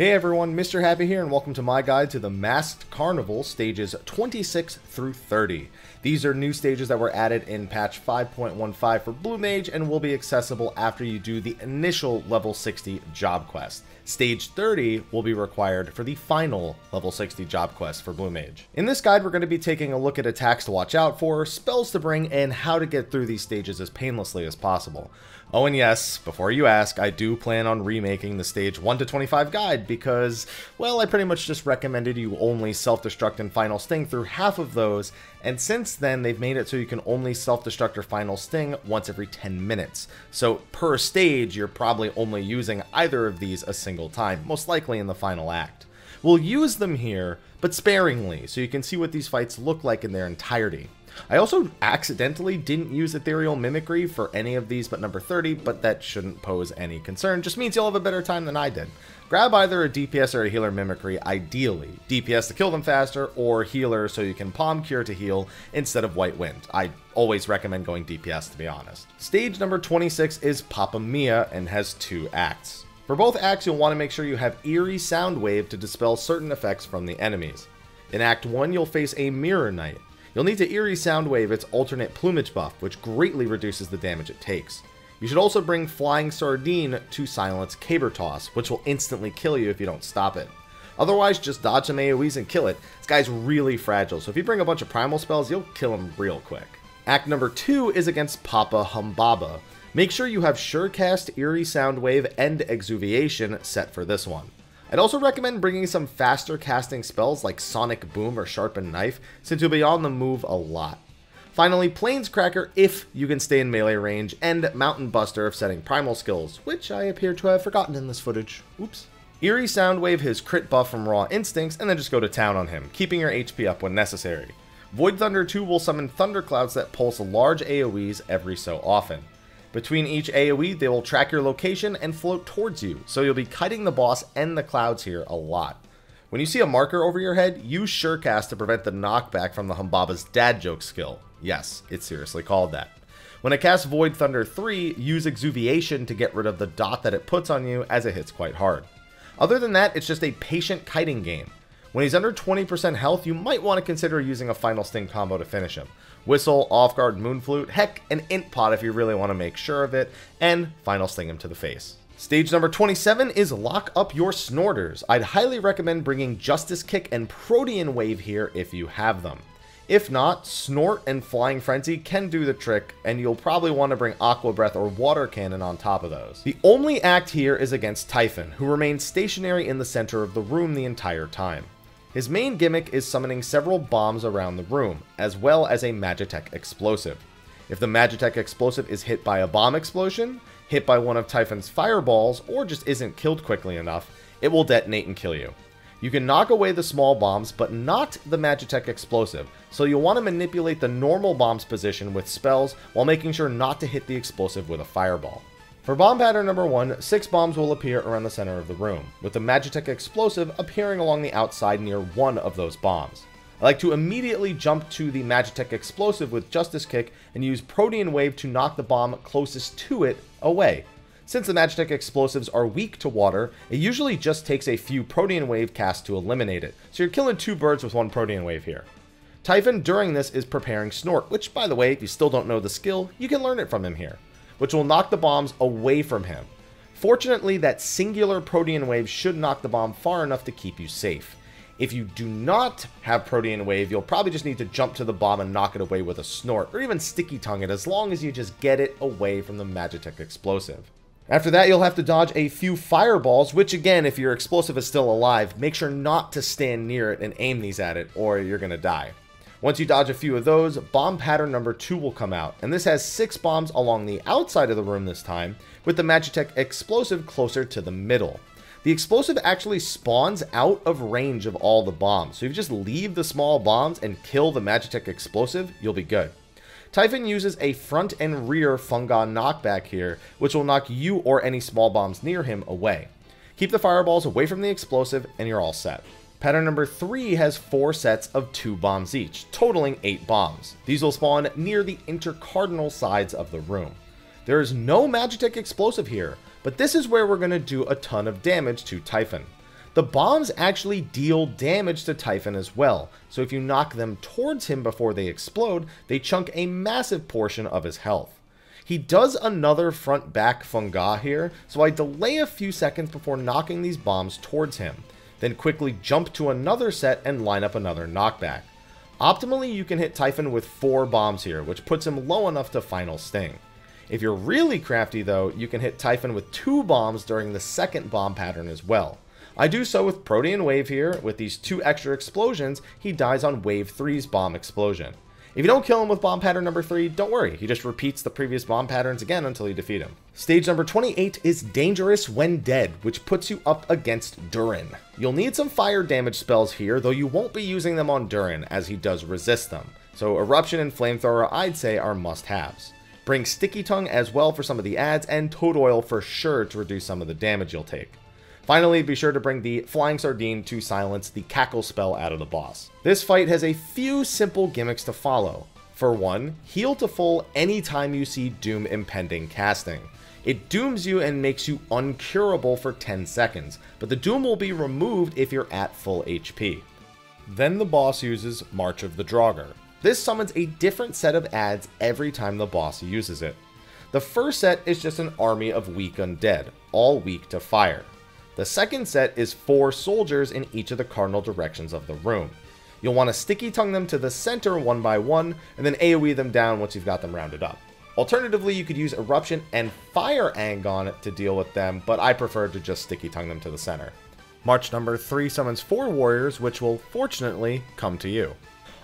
Hey everyone, Mr. Happy here, and welcome to my guide to the Masked Carnival stages 26 through 30. These are new stages that were added in patch 5.15 for Blue Mage and will be accessible after you do the initial level 60 job quest. Stage 30 will be required for the final level 60 job quest for Blue Mage. In this guide, we're going to be taking a look at attacks to watch out for, spells to bring, and how to get through these stages as painlessly as possible. Oh, and yes, before you ask, I do plan on remaking the stage 1 to 25 guide because, well, I pretty much just recommended you only self-destruct and final sting through half of those, and since then they've made it so you can only self-destruct or final sting once every 10 minutes. So per stage, you're probably only using either of these a single time, most likely in the final act. We'll use them here, but sparingly, so you can see what these fights look like in their entirety. I also accidentally didn't use Ethereal Mimicry for any of these but number 30, but that shouldn't pose any concern, just means you'll have a better time than I did. Grab either a DPS or a healer Mimicry, ideally. DPS to kill them faster, or healer so you can Palm Cure to heal instead of White Wind. I always recommend going DPS, to be honest. Stage number 26 is Papa Mia and has 2 acts. For both acts, you'll want to make sure you have Eerie Sound Wave to dispel certain effects from the enemies. In Act 1, you'll face a Mirror Knight. You'll need to Eerie Sound Wave its alternate plumage buff, which greatly reduces the damage it takes. You should also bring Flying Sardine to silence Caber Toss, which will instantly kill you if you don't stop it. Otherwise, just dodge some AoEs and kill it. This guy's really fragile, so if you bring a bunch of primal spells, you'll kill him real quick. Act number 2 is against Papa Humbaba. Make sure you have Surecast, Eerie Sound Wave, and Exuviation set for this one. I'd also recommend bringing some faster casting spells like Sonic Boom or Sharpened Knife, since you'll be on the move a lot. Finally, Planescracker if you can stay in melee range, and Mountain Buster if setting primal skills, which I appear to have forgotten in this footage. Oops. Eerie Soundwave his crit buff from Raw Instincts, and then just go to town on him, keeping your HP up when necessary. Void Thunder 2 will summon thunderclouds that pulse large AoEs every so often. Between each AoE, they will track your location and float towards you, so you'll be kiting the boss and the clouds here a lot. When you see a marker over your head, use Surecast to prevent the knockback from the Humbaba's dad joke skill. Yes, it's seriously called that. When it casts Void Thunder 3, use Exuviation to get rid of the dot that it puts on you as it hits quite hard. Other than that, it's just a patient kiting game. When he's under 20% health, you might want to consider using a Final Sting combo to finish him. Whistle, Off Guard, Moonflute, heck, an Int Pot if you really want to make sure of it, and Final Sting him to the face. Stage number 27 is Lock Up Your Snorkers. I'd highly recommend bringing Justice Kick and Protean Wave here if you have them. If not, Snort and Flying Frenzy can do the trick, and you'll probably want to bring Aqua Breath or Water Cannon on top of those. The only act here is against Typhon, who remains stationary in the center of the room the entire time. His main gimmick is summoning several bombs around the room, as well as a Magitech explosive. If the Magitech explosive is hit by a bomb explosion, hit by one of Typhon's fireballs, or just isn't killed quickly enough, it will detonate and kill you. You can knock away the small bombs, but not the Magitech explosive, so you'll want to manipulate the normal bomb's position with spells while making sure not to hit the explosive with a fireball. For bomb pattern number 1, 6 bombs will appear around the center of the room, with the Magitech explosive appearing along the outside near one of those bombs. I like to immediately jump to the Magitech explosive with Justice Kick and use Protean Wave to knock the bomb closest to it away. Since the Magitech explosives are weak to water, it usually just takes a few Protean Wave casts to eliminate it, so you're killing 2 birds with 1 Protean Wave here. Typhon during this is preparing Snort, which by the way, if you still don't know the skill, you can learn it from him here, which will knock the bombs away from him. Fortunately, that singular Protean Wave should knock the bomb far enough to keep you safe. If you do not have Protean Wave, you'll probably just need to jump to the bomb and knock it away with a Snort, or even Sticky Tongue it, as long as you just get it away from the Magitech explosive. After that, you'll have to dodge a few fireballs, which again, if your explosive is still alive, make sure not to stand near it and aim these at it, or you're gonna die. Once you dodge a few of those, bomb pattern number 2 will come out, and this has 6 bombs along the outside of the room this time, with the Magitech explosive closer to the middle. The explosive actually spawns out of range of all the bombs, so if you just leave the small bombs and kill the Magitech explosive, you'll be good. Typhon uses a front and rear Fungon knockback here, which will knock you or any small bombs near him away. Keep the fireballs away from the explosive, and you're all set. Pattern number 3 has 4 sets of 2 bombs each, totaling 8 bombs. These will spawn near the intercardinal sides of the room. There is no Magitech explosive here, but this is where we're going to do a ton of damage to Typhon. The bombs actually deal damage to Typhon as well, so if you knock them towards him before they explode, they chunk a massive portion of his health. He does another front-back funga here, so I delay a few seconds before knocking these bombs towards him, then quickly jump to another set and line up another knockback. Optimally, you can hit Typhon with 4 bombs here, which puts him low enough to final sting. If you're really crafty though, you can hit Typhon with 2 bombs during the second bomb pattern as well. I do so with Protean Wave here. With these 2 extra explosions, he dies on Wave 3's bomb explosion. If you don't kill him with bomb pattern number 3, don't worry, he just repeats the previous bomb patterns again until you defeat him. Stage number 28 is Dangerous When Dead, which puts you up against Durin. You'll need some fire damage spells here, though you won't be using them on Durin, as he does resist them. So Eruption and Flamethrower I'd say are must-haves. Bring Sticky Tongue as well for some of the adds, and Toad Oil for sure to reduce some of the damage you'll take. Finally, be sure to bring the Flying Sardine to silence the Cackle spell out of the boss. This fight has a few simple gimmicks to follow. For one, heal to full anytime you see Doom impending casting. It dooms you and makes you uncurable for 10 seconds, but the Doom will be removed if you're at full HP. Then the boss uses March of the Draugr. This summons a different set of adds every time the boss uses it. The first set is just an army of weak undead, all weak to fire. The second set is 4 soldiers in each of the cardinal directions of the room. You'll want to Sticky Tongue them to the center one by one, and then AoE them down once you've got them rounded up. Alternatively, you could use Eruption and Fire Angon to deal with them, but I prefer to just Sticky Tongue them to the center. March number 3 summons 4 warriors, which will fortunately come to you.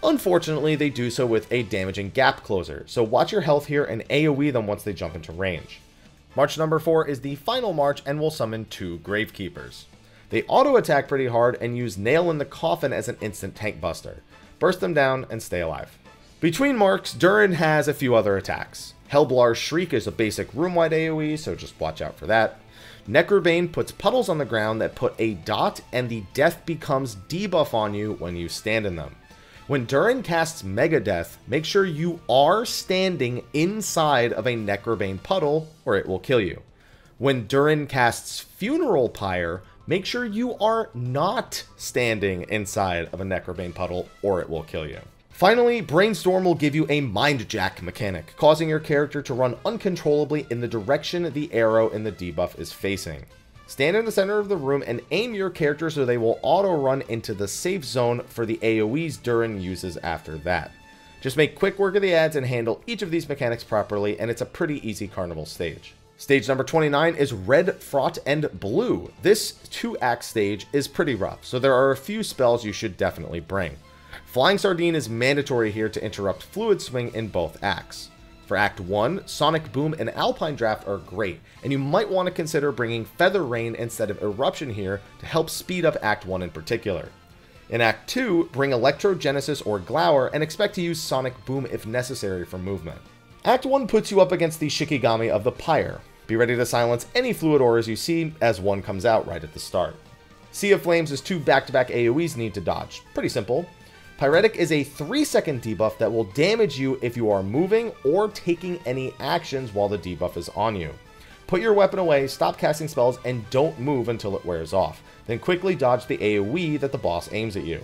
Unfortunately, they do so with a damaging gap closer, so watch your health here and AoE them once they jump into range. March number 4 is the final march and will summon 2 Gravekeepers. They auto-attack pretty hard and use Nail in the Coffin as an instant tank buster. Burst them down and stay alive. Between marks, Durin has a few other attacks. Hellblar's Shriek is a basic room-wide AoE, so just watch out for that. Necrobane puts puddles on the ground that put a dot and the death becomes debuff on you when you stand in them. When Durin casts Mega Death, make sure you are standing inside of a Necrobane puddle or it will kill you. When Durin casts Funeral Pyre, make sure you are not standing inside of a Necrobane puddle or it will kill you. Finally, Brainstorm will give you a Mind Jack mechanic, causing your character to run uncontrollably in the direction the arrow in the debuff is facing. Stand in the center of the room and aim your character so they will auto-run into the safe zone for the AoEs Durin uses after that. Just make quick work of the adds and handle each of these mechanics properly, and it's a pretty easy Carnival stage. Stage number 29 is Red, Fraught, and Blue. This 2-act stage is pretty rough, so there are a few spells you should definitely bring. Flying Sardine is mandatory here to interrupt Fluid Swing in both acts. For Act 1, Sonic Boom and Alpine Draft are great, and you might want to consider bringing Feather Rain instead of Eruption here to help speed up Act 1 in particular. In Act 2, bring Electrogenesis or Glower and expect to use Sonic Boom if necessary for movement. Act 1 puts you up against the Shikigami of the Pyre. Be ready to silence any fluid auras you see as one comes out right at the start. Sea of Flames is 2 back-to-back AoEs need to dodge. Pretty simple. Pyretic is a 3-second debuff that will damage you if you are moving or taking any actions while the debuff is on you. Put your weapon away, stop casting spells, and don't move until it wears off. Then quickly dodge the AoE that the boss aims at you.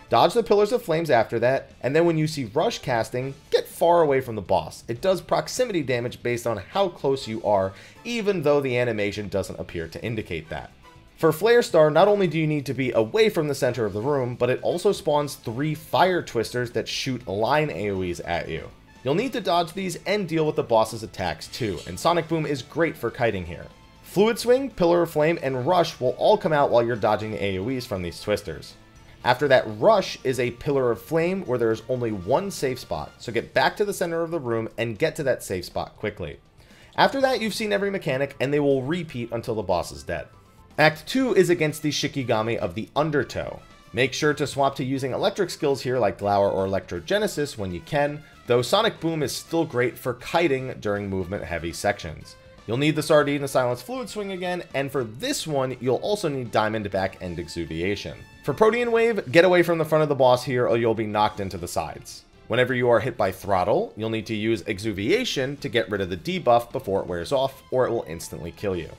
Dodge the Pillars of Flames after that, and then when you see Rush casting, get far away from the boss. It does proximity damage based on how close you are, even though the animation doesn't appear to indicate that. For Flare Star, not only do you need to be away from the center of the room, but it also spawns 3 Fire Twisters that shoot line AoEs at you. You'll need to dodge these and deal with the boss's attacks too, and Sonic Boom is great for kiting here. Fluid Swing, Pillar of Flame, and Rush will all come out while you're dodging the AoEs from these Twisters. After that, Rush is a Pillar of Flame where there is only one safe spot, so get back to the center of the room and get to that safe spot quickly. After that, you've seen every mechanic, and they will repeat until the boss is dead. Act 2 is against the Shikigami of the Undertow. Make sure to swap to using electric skills here like Glower or Electrogenesis when you can, though Sonic Boom is still great for kiting during movement-heavy sections. You'll need the Sardine to silence Fluid Swing again, and for this one, you'll also need Diamond Back and Exuviation. For Protean Wave, get away from the front of the boss here or you'll be knocked into the sides. Whenever you are hit by Throttle, you'll need to use Exuviation to get rid of the debuff before it wears off, or it will instantly kill you.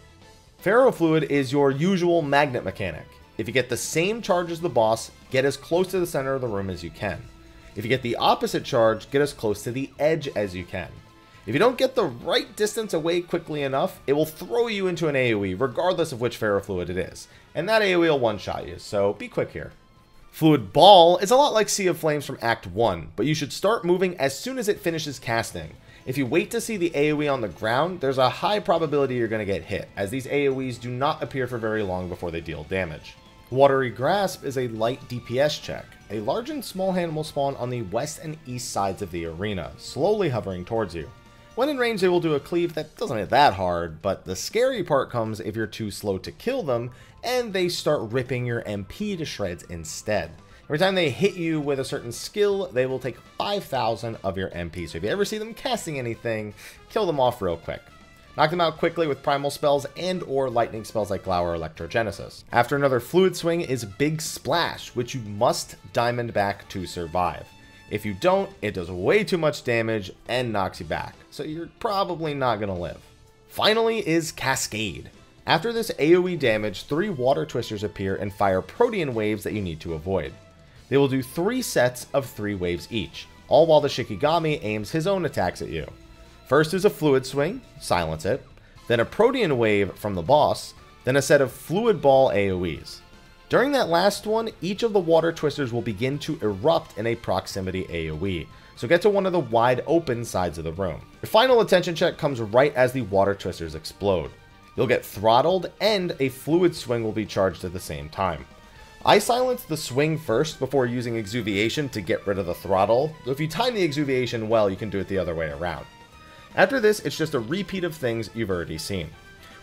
Ferrofluid is your usual magnet mechanic. If you get the same charge as the boss, get as close to the center of the room as you can. If you get the opposite charge, get as close to the edge as you can. If you don't get the right distance away quickly enough, it will throw you into an AoE regardless of which ferrofluid it is, and that AoE will one-shot you, so be quick here. Fluid Ball is a lot like Sea of Flames from Act 1, but you should start moving as soon as it finishes casting. If you wait to see the AoE on the ground, there's a high probability you're going to get hit, as these AoEs do not appear for very long before they deal damage. Watery Grasp is a light DPS check. A large and small hand will spawn on the west and east sides of the arena, slowly hovering towards you. When in range, they will do a cleave that doesn't hit that hard, but the scary part comes if you're too slow to kill them, and they start ripping your MP to shreds instead. Every time they hit you with a certain skill, they will take 5,000 of your MP, so if you ever see them casting anything, kill them off real quick. Knock them out quickly with primal spells and or lightning spells like Glower or Electrogenesis. After another fluid swing is Big Splash, which you must diamond back to survive. If you don't, it does way too much damage and knocks you back, so you're probably not going to live. Finally is Cascade. After this AoE damage, 3 water twisters appear and fire protean waves that you need to avoid. They will do 3 sets of 3 waves each, all while the Shikigami aims his own attacks at you. First is a fluid swing, silence it, then a protean wave from the boss, then a set of fluid ball AoEs. During that last one, each of the water twisters will begin to erupt in a proximity AoE, so get to one of the wide open sides of the room. Your final attention check comes right as the water twisters explode. You'll get throttled and a fluid swing will be charged at the same time. I silenced the swing first before using exuviation to get rid of the throttle, so if you time the exuviation well, you can do it the other way around. After this, it's just a repeat of things you've already seen.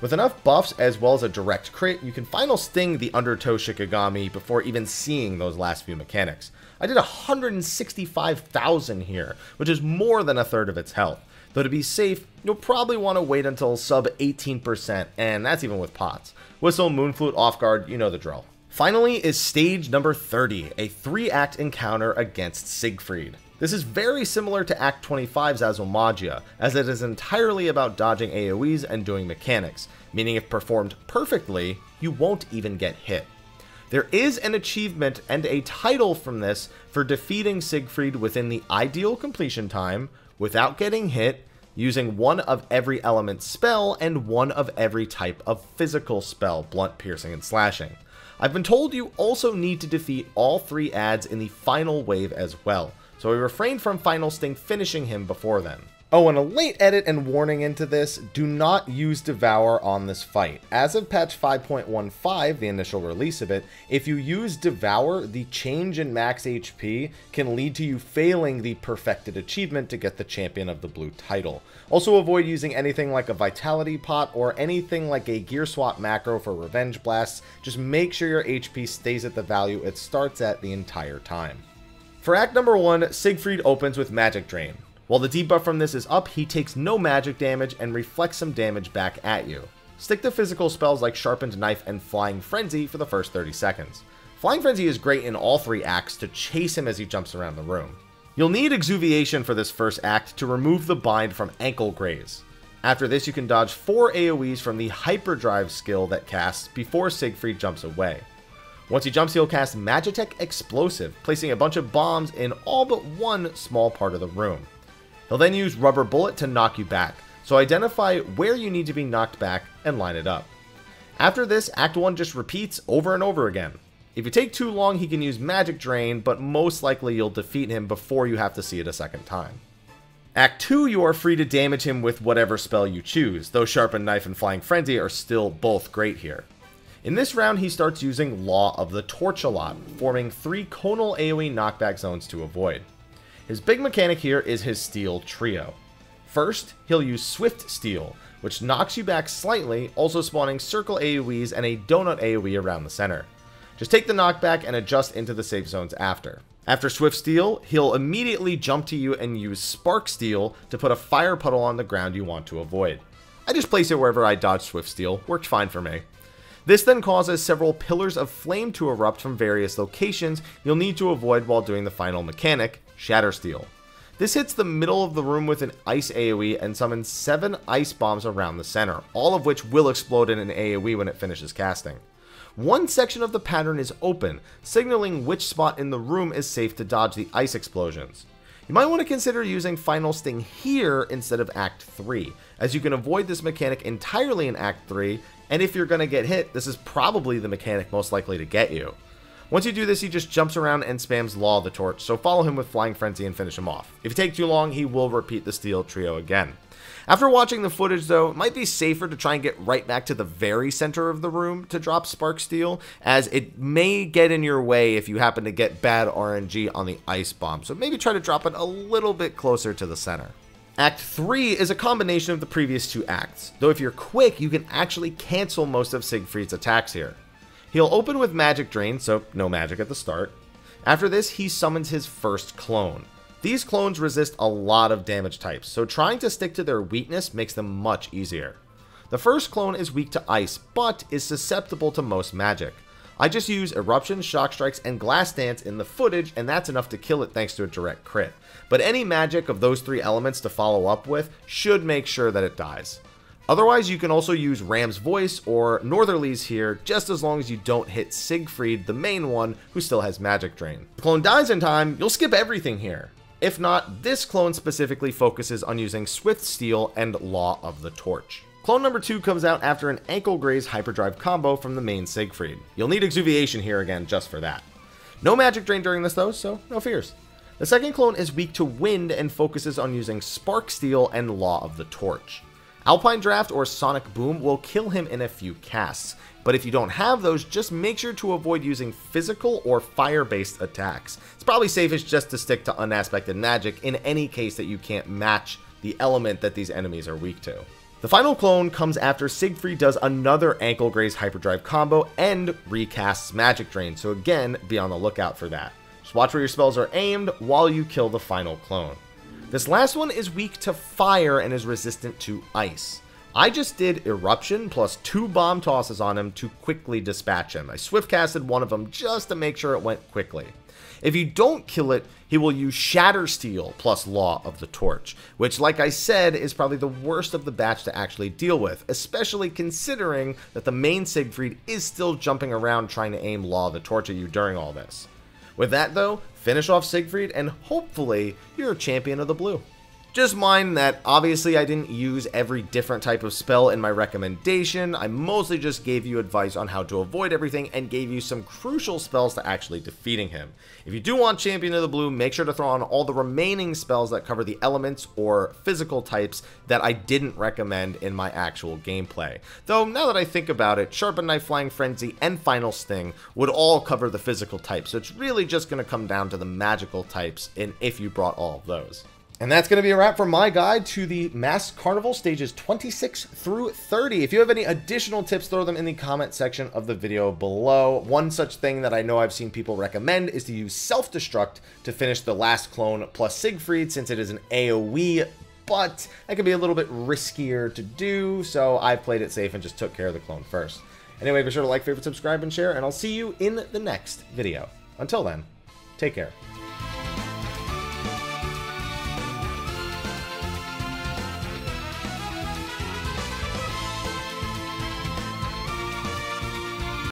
With enough buffs as well as a direct crit, you can final sting the Undertow Shikigami before even seeing those last few mechanics. I did 165,000 here, which is more than a third of its health. Though to be safe, you'll probably want to wait until sub 18%, and that's even with pots. Whistle, Moonflute, Off Guard, you know the drill. Finally is stage number 30, a 3-act encounter against Siegfried. This is very similar to Act 25's Azomagia, as it is entirely about dodging AoEs and doing mechanics, meaning if performed perfectly, you won't even get hit. There is an achievement and a title from this for defeating Siegfried within the ideal completion time, without getting hit, using one of every element spell and one of every type of physical spell, blunt, piercing, and slashing. I've been told you also need to defeat all 3 adds in the final wave as well, so we refrained from Final Sting finishing him before then. Oh, and a late edit and warning into this, do not use Devour on this fight. As of patch 5.15, the initial release of it, if you use Devour, the change in max HP can lead to you failing the perfected achievement to get the Champion of the Blue title. Also avoid using anything like a Vitality Pot or anything like a Gear Swap macro for Revenge Blasts. Just make sure your HP stays at the value it starts at the entire time. For Act number 1, Siegfried opens with Magic Drain. While the debuff from this is up, he takes no magic damage and reflects some damage back at you. Stick to physical spells like Sharpened Knife and Flying Frenzy for the first 30 seconds. Flying Frenzy is great in all 3 acts to chase him as he jumps around the room. You'll need Exuviation for this first act to remove the bind from Ankle Graze. After this, you can dodge 4 AoEs from the Hyperdrive skill that casts before Siegfried jumps away. Once he jumps, he'll cast Magitech Explosive, placing a bunch of bombs in all but one small part of the room. He'll then use Rubber Bullet to knock you back, so identify where you need to be knocked back and line it up. After this, Act 1 just repeats over and over again. If you take too long, he can use Magic Drain, but most likely you'll defeat him before you have to see it a second time. Act 2, you are free to damage him with whatever spell you choose, though Sharpened Knife and Flying Frenzy are still both great here. In this round, he starts using Law of the Torch a lot, forming 3 conal AoE knockback zones to avoid. His big mechanic here is his Steel Trio. First, he'll use Swift Steel, which knocks you back slightly, also spawning circle AoEs and a donut AoE around the center. Just take the knockback and adjust into the safe zones after. After Swift Steel, he'll immediately jump to you and use Spark Steel to put a fire puddle on the ground you want to avoid. I just place it wherever I dodge Swift Steel, worked fine for me. This then causes several pillars of flame to erupt from various locations you'll need to avoid while doing the final mechanic, Shatter Steel. This hits the middle of the room with an ice AoE and summons 7 ice bombs around the center, all of which will explode in an AoE when it finishes casting. one section of the pattern is open, signaling which spot in the room is safe to dodge the ice explosions. You might want to consider using Final Sting here instead of Act 3, as you can avoid this mechanic entirely in Act 3, and if you're going to get hit, this is probably the mechanic most likely to get you. Once you do this, he just jumps around and spams Law of the Torch, so follow him with Flying Frenzy and finish him off. If you take too long, he will repeat the Steel Trio again. After watching the footage though, it might be safer to try and get right back to the very center of the room to drop Spark Steel, as it may get in your way if you happen to get bad RNG on the Ice Bomb, so maybe try to drop it a little bit closer to the center. Act 3 is a combination of the previous two acts, though if you're quick, you can actually cancel most of Siegfried's attacks here. He'll open with Magic Drain, so no magic at the start. After this, he summons his first clone. These clones resist a lot of damage types, so trying to stick to their weakness makes them much easier. The first clone is weak to ice, but is susceptible to most magic. I just use Eruption, Shock Strikes, and Glass Dance in the footage, and that's enough to kill it thanks to a direct crit. But any magic of those three elements to follow up with should make sure that it dies. Otherwise, you can also use Ram's Voice or Northerlies here, just as long as you don't hit Siegfried, the main one, who still has Magic Drain. If the clone dies in time, you'll skip everything here. If not, this clone specifically focuses on using Swift Steel and Law of the Torch. Clone number 2 comes out after an Ankle Graze Hyperdrive combo from the main Siegfried. You'll need Exuviation here again just for that. No Magic Drain during this though, so no fears. The second clone is weak to Wind and focuses on using Spark Steel and Law of the Torch. Alpine Draft or Sonic Boom will kill him in a few casts, but if you don't have those, just make sure to avoid using physical or fire-based attacks. It's probably safest just to stick to unaspected magic in any case that you can't match the element that these enemies are weak to. The final clone comes after Siegfried does another Ankle Graze Hyperdrive combo and recasts Magic Drain, so again, be on the lookout for that. Just watch where your spells are aimed while you kill the final clone. This last one is weak to fire and is resistant to ice. I just did Eruption plus 2 bomb tosses on him to quickly dispatch him. I swift casted one of them just to make sure it went quickly. If you don't kill it, he will use Shatter Steel plus Law of the Torch, which, like I said, is probably the worst of the batch to actually deal with, especially considering that the main Siegfried is still jumping around trying to aim Law of the Torch at you during all this. With that though, finish off Siegfried and hopefully you're a champion of the blue. Just mind that obviously I didn't use every different type of spell in my recommendation. I mostly just gave you advice on how to avoid everything and gave you some crucial spells to actually defeating him. If you do want Champion of the Blue, make sure to throw on all the remaining spells that cover the elements or physical types that I didn't recommend in my actual gameplay. Though now that I think about it, Sharpened Knife, Flying Frenzy, and Final Sting would all cover the physical types, so it's really just going to come down to the magical types and if you brought all of those. And that's going to be a wrap for my guide to the Masked Carnival stages 26 through 30. If you have any additional tips, throw them in the comment section of the video below. One such thing that I know I've seen people recommend is to use Self-Destruct to finish the last clone plus Siegfried, since it is an AoE, but that can be a little bit riskier to do, so I've played it safe and just took care of the clone first. Anyway, be sure to like, favorite, subscribe, and share, and I'll see you in the next video. Until then, take care.